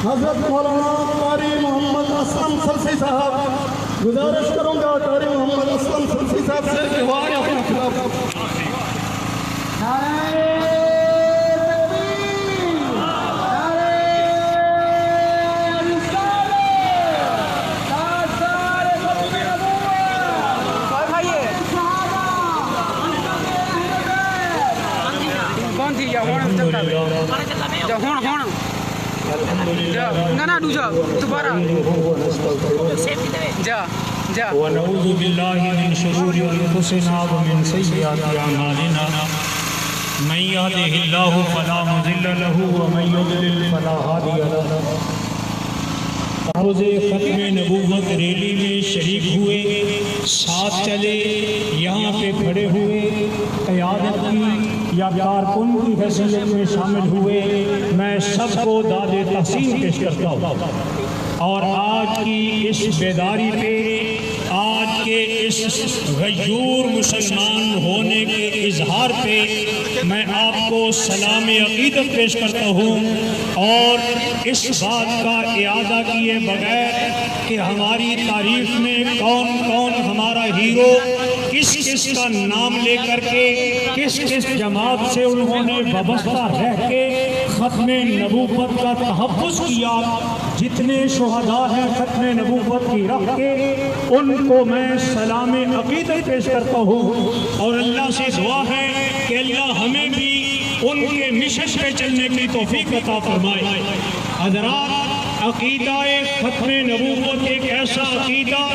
حضرت مولانا قاری محمد اسلم سلسی صاحب، گزارش کروں گا قاری محمد اسلم سلسی صاحب سے کہ وہ آگے اپنا خطاب۔ ونعوذ بالله من شرور انفسنا ومن سيئات اعمالنا من يهده الله فلا مضل له ومن يضلل فلا هادي له۔ تحفظ ختم نبوت ریلی میں شریک ہوئے، ساتھ چلے، یہاں پہ کھڑے ہوئے، قیادت کی یا کارکن کی حیثیت میں شامل ہوئے، میں سب کو داد تحسین پیش کرتا ہوں۔ اور آج کی اس بیداری پہ، آج کے اس غیور مسلمان ہونے کے اظہار پہ میں آپ کو سلام عقیدت پیش کرتا ہوں، اور اس بات کا اعادہ کیے بغیر کہ ہماری تاریخ میں کون کون ہمارا ہیرو کس کس کا نام لے کر کے کس کس جماعت سے انہوں نے وابستہ رہ کے ختم نبوت کا تحفظ کیا، جتنے شہداء ہیں ختم نبوت کی راہ کے، ان کو میں سلام عقیدت پیش کرتا ہوں، اور اللہ سے دعا ہے کہ اللہ ہمیں بھی ان کے مشن پہ چلنے کی توفیق عطا فرمائے۔ حضرات، عقیدہ ختم نبوت ایک ایسا عقیدہ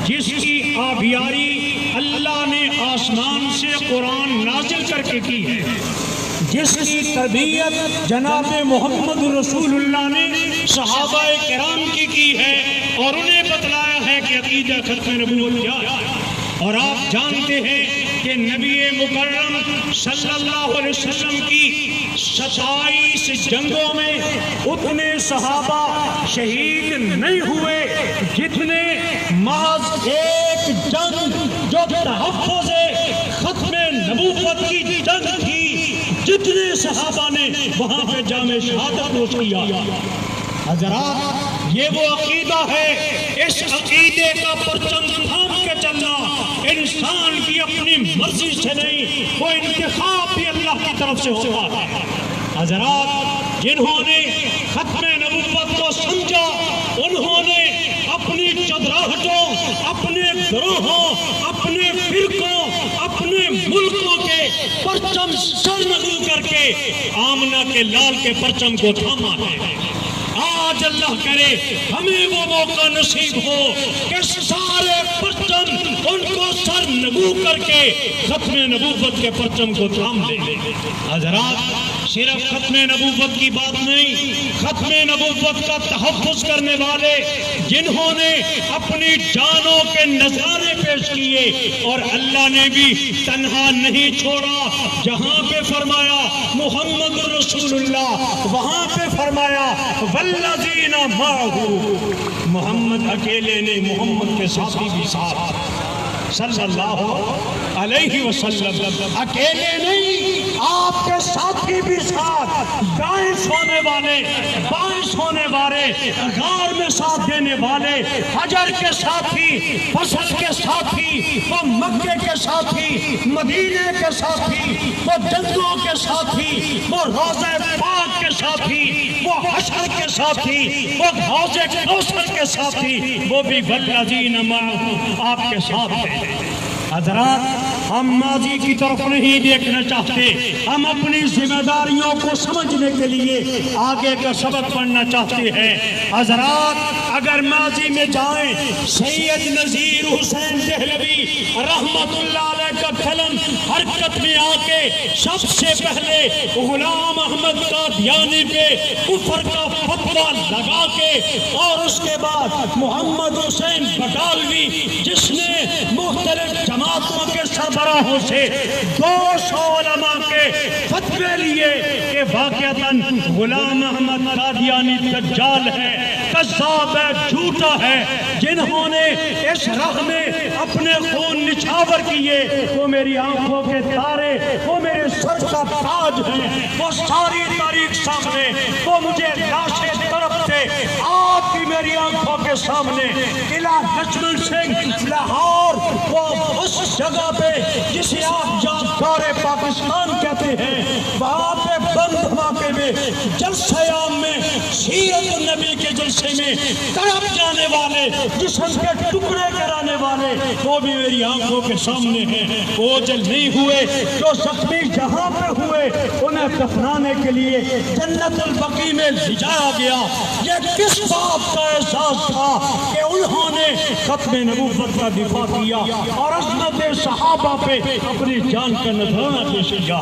جس کی آبیاری اللہ نے آسمان سے قرآن نازل کر کے کی ہے، جس کی تربیت جناب محمد رسول اللہ نے صحابہ کرام کی ہے، اور انہیں بتلایا ہے کہ عقیدہ ختم نبوت کیا ہے۔ اور آپ جانتے ہیں کہ نبی مکرم صلی اللہ علیہ وسلم کی 27 جنگوں میں اتنے صحابہ شہید نہیں ہوئے جتنے محض ایک جنگ جو تحفظ ختم نبوت کی جنگ تھی، جتنے صحابہ نے وہاں پہ جام شہادت نوش کیا۔ حضرات، یہ وہ عقیدہ ہے، اس عقیدے کا پرچم تھام کے چلنا انسان کی اپنی مرضی سے نہیں، وہ انتخاب بھی اللہ کی طرف سے ہوتا ہے۔ حضرات، جنہوں نے ختم نبوت کو سمجھا، انہوں نے اپنی چدراہٹوں، اپنے گروہوں، اپنے فرقوں، اپنے ملکوں کے پرچم سرنگو کر کے آمنہ کے لال کے پرچم کو تھاما ہے۔ آج اللہ کرے ہمیں وہ موقع نصیب ہو کہ سارے پرچم ان کو سر نگو کر کے ختم نبوت کے پرچم کو تھام لیں۔ حضرات، صرف ختم نبوت کی بات نہیں، ختم نبوت کا تحفظ کرنے والے جنہوں نے اپنی جانوں کے نذرانے پیش کیے، اور اللہ نے بھی تنہا نہیں چھوڑا، جہاں پہ فرمایا محمد رسول اللہ، وہاں پہ فرمایا والذین معہ، محمد اکیلے نے، محمد کے ساتھی بھی ساتھ صلی اللہ علیہ وسلم، اکیلے نہیں، آپ کے ساتھی بھی ساتھ، دائیں سونے والے، بائیں سونے والے، غار میں ساتھ دینے والے، حجر کے ساتھی، فصل کے ساتھی، وہ مکے کے ساتھی، مدینے کے ساتھی، وہ جنگوں کے ساتھی، وہ روضہ پاک کے ساتھی، وہ حشر کے ساتھی، وہ حوض کوثر کے ساتھی، وہ بھی والذین معہ آپ کے ساتھ ہیں۔ حضرات، ہم ماضی کی طرف نہیں دیکھنا چاہتے، ہم اپنی ذمہ داریوں کو سمجھنے کے لیے آگے کا سبق پڑھنا چاہتے ہیں۔ حضرات، اگر ماضی میں جائیں، سید نذیر حسین دہلوی رحمت اللہ علیہ کا قلم حرکت میں آ کے سب سے پہلے غلام احمد قادیانی پہ کفر کا فتویٰ لگا کے، اور اس کے بعد محمد حسین بٹالوی جس نے مختلف جماعتوں کے سربراہوں سے 200 علماء کے فتوے لیے کہ واقعتاً غلام احمد قادیانی دجال ہے، کذاب ہے، جھوٹا ہے، جنہوں نے اس راہ میں اپنے خون نچھاور کیے، وہ میری آنکھوں کے تارے، وہ میرے سر کا تاج ہیں، وہ ساری تاریخ سامنے، وہ مجھے لاشیں طرف سے آپ کی میری آنکھوں کے سامنے۔ قلعہ لکشمن سنگھ لاہور، وہ اس جگہ پہ جسے آپ یادگار پاکستان کہتے ہیں، وہاں پہ بند دھماکے میں جلسہ عام میں سیرت النبی کے جلسے میں تڑپ جانے والے، جسم کے ٹکڑے کرانے والے، وہ بھی میری آنکھوں کے سامنے ہیں۔ وہ جل نہیں ہوئے، جو زخمی جہاں پہ ہوئے انہیں دفنانے کے لیے جنت البقیع میں لے جایا گیا۔ یہ کس بات کا احساس تھا کہ انہوں نے ختم نبوت کا دفاع کیا اور عظمت صحابہ پہ اپنی جان کا نذرانہ پیش کیا۔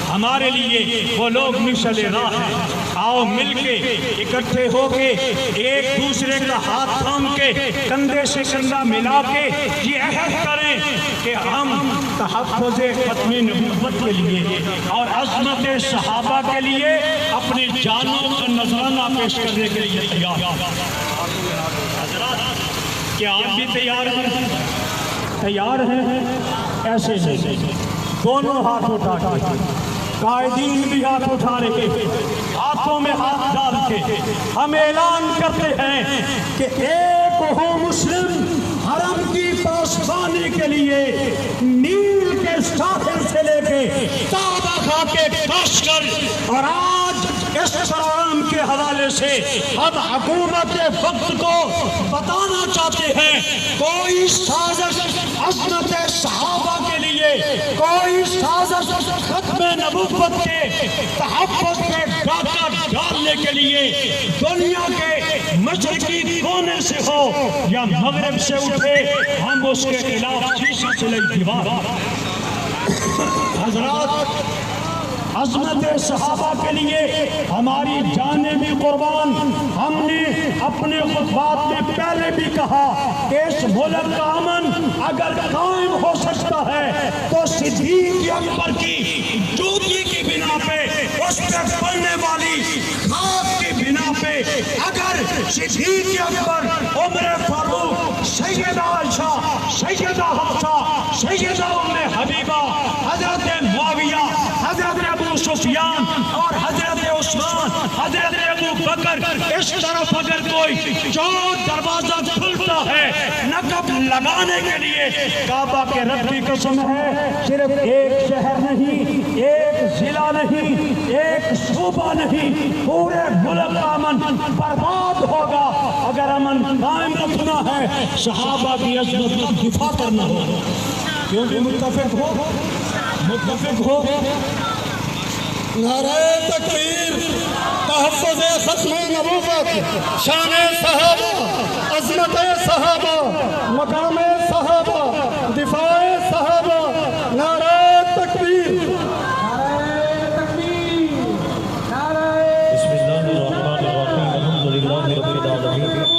ہمارے لیے وہ لوگ مشعل راہ ہیں۔ آؤ مل کے اکٹھے ہو کے ایک دوسرے کا ہاتھ تھام کے کندھے سے کندھا ملا کے یہ عہد کریں کہ ہم تحفظ ختم نبوت کے لیے اور عظمت صحابہ کے لیے اپنی جانوں کا نذرانہ پیش کرنے کے لیے تیار ہیں۔ حضرات، کیا آپ بھی تیار ہیں؟ تیار ہیں؟ ایسے نہیں، دونوں ہاتھ اٹھا کے، قائدین بھی ہاتھ اٹھا رہے، ہاتھوں میں ہاتھ ڈال کے ہم اعلان کرتے ہیں کہ ایک ہو مسلم حرم کی پاسبانی کے لیے نیل کے ساحل سے لے کے کعبہ خاں کے کاشگر، اور آج اس پروگرام کے حوالے سے ہم حکومت وقت کو بتانا چاہتے ہیں، کوئی سازش عظمت صحابہ کے لیے، کوئی سازش ختم نبوت کے تحفظ پہ ڈاکہ ڈالنے کے لیے دنیا کے مشرقی کونے سے ہو یا مغرب سے اٹھے، ہم اس کے خلاف شیشے سے لگ دیوار۔ حضرات، عظمت صحابہ کے لیے ہماری جانیں بھی قربان۔ ہم نے اپنے خطبات میں پہلے بھی کہا کہ اس ملک کا امن اگر قائم ہو سکتا ہے تو صدیق اکبر کی جوتی کی بنا پہ، اس پہ پڑنے والی خاک کی بنا پہ، اگر صدیق اکبر، عمر فاروق، سیدہ عائشہ، سیدہ حفصہ، سیدہ ام حبیبہ، حضرت معاویہ، حضرت ابو سفیان اور حضرت عثمان، حضرت ابو بکر، اس طرف اگر کوئی جو دروازہ کھلتا ہے نقب لگانے کے لیے، کعبہ کے رب کی قسم ہے، صرف ایک شہر نہیں، ایک ضلع نہیں، ایک صوبہ نہیں، پورے ملک کا امن برباد ہوگا اگر امن قائم رکھنا ہے، صحابہ کی عظمت کا دفاع کرنا ہوگا۔ کیونکہ متفق ہو نعرہ تکبیر، تحفظ ختم نبوت، شان صحابہ، عظمت صحابہ، مقام صحابہ، دفاع صحابہ، نعرہ تکبیر، نعرہ تکبیر، نعرہ۔ بسم اللہ الرحمن الرحیم، الحمدللہ رب العالمین،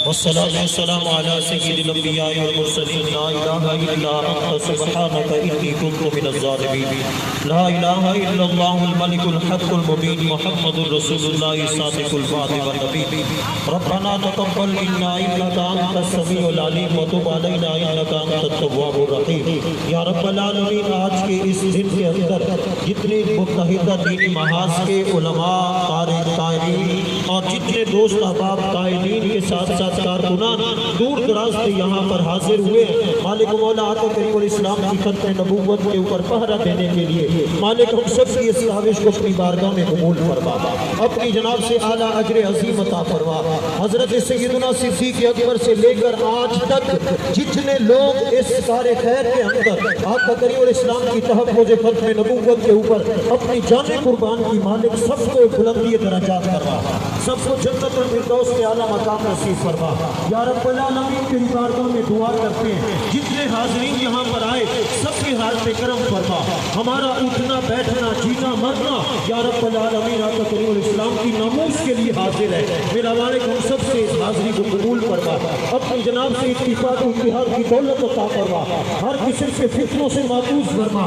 والصلاة والسلام على سید الانبیاء والمرسلین، لا الہ الا انت سبحانک انی کنت من الظالمین، لا الہ الا اللہ الملک الحق المبین، محمد رسول اللہ صادق الوعد والنبی، ربنا تقبل منا انک انت السمیع العلیم وتب علینا انک انت التواب الرحیم۔ یا رب العالمین، آج کے اس دن کے اندر جتنے متحدہ دینی محاذ کے علماء، قاری، قائلین اور جتنے دوست احباب قائلین کے ساتھ ساتھ کارکنان دور دراز سے یہاں پر حاضر ہوئے، مالک مولا آقا کریم الاسلام کی ختم نبوت کے اوپر پہرا دینے کے لیے، مالک ہم سب کی اس کاوش کو اپنی بارگاہ میں قبول فرما، اپنی جناب سے اعلیٰ اجر عظیم عطا فرما۔ حضرت سیدنا صدیق اکبر سے لے کر آج تک جتنے لوگ اس کار خیر کے اندر آقا کریم الاسلام کی تحفظ ختم نبوت کے اوپر اپنی جان قربان کی، مالک سب کو بلندی درجات فرما، سب کو جنت الفردوس کے اعلیٰ مقام نصیب فرما۔ یا رب العالمین کی بارگاہ میں دعا کرتے ہیں، جتنے حاضرین یہاں پر آئے سب کے حال پہ کرم فرما، ہمارا اٹھنا بیٹھنا جینا مرنا یا رب العالمین آقا کریم الاسلام کی ناموس کے لیے حاضر ہے۔ میرا مالک ہم سب سے اس حاضری کو قبول فرما، اپنی جناب سے اتفاق و اتحاد کی دولت عطا فرما، ہر قسم کے فتنوں سے محفوظ فرما،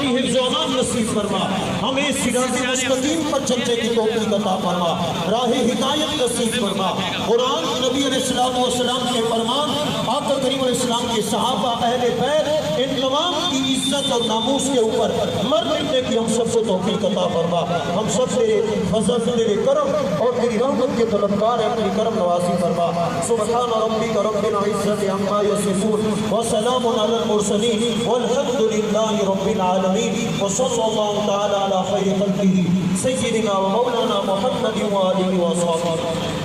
اپنی حفظ و امان نصیب فرما، ہمیں صراط مستقیم پر چلنے کی توفیق عطا فرما، راہ ہدایت نصیب فرما۔ قرآن نبی علیہ السلام کے فرمان، آقا کریم علیہ السلام کے صحابہ اہل بیت، ان تمام کی عزت اور ناموس کے اوپر مر مٹنے کی ہم سب کو توفیق عطا فرما۔ ہم سب تیرے فضل، تیرے کرم اور تیری رحمت کے طلبگار ہیں، اپنی کرم نوازی فرما۔ سبحان ربک رب العزت عما یصفون وسلام علی المرسلین والحمد للہ رب العالمین، وصلی اللہ تعالی علی خیر خلقہ سیدنا و مولانا محمد و آلہ و صحبہ۔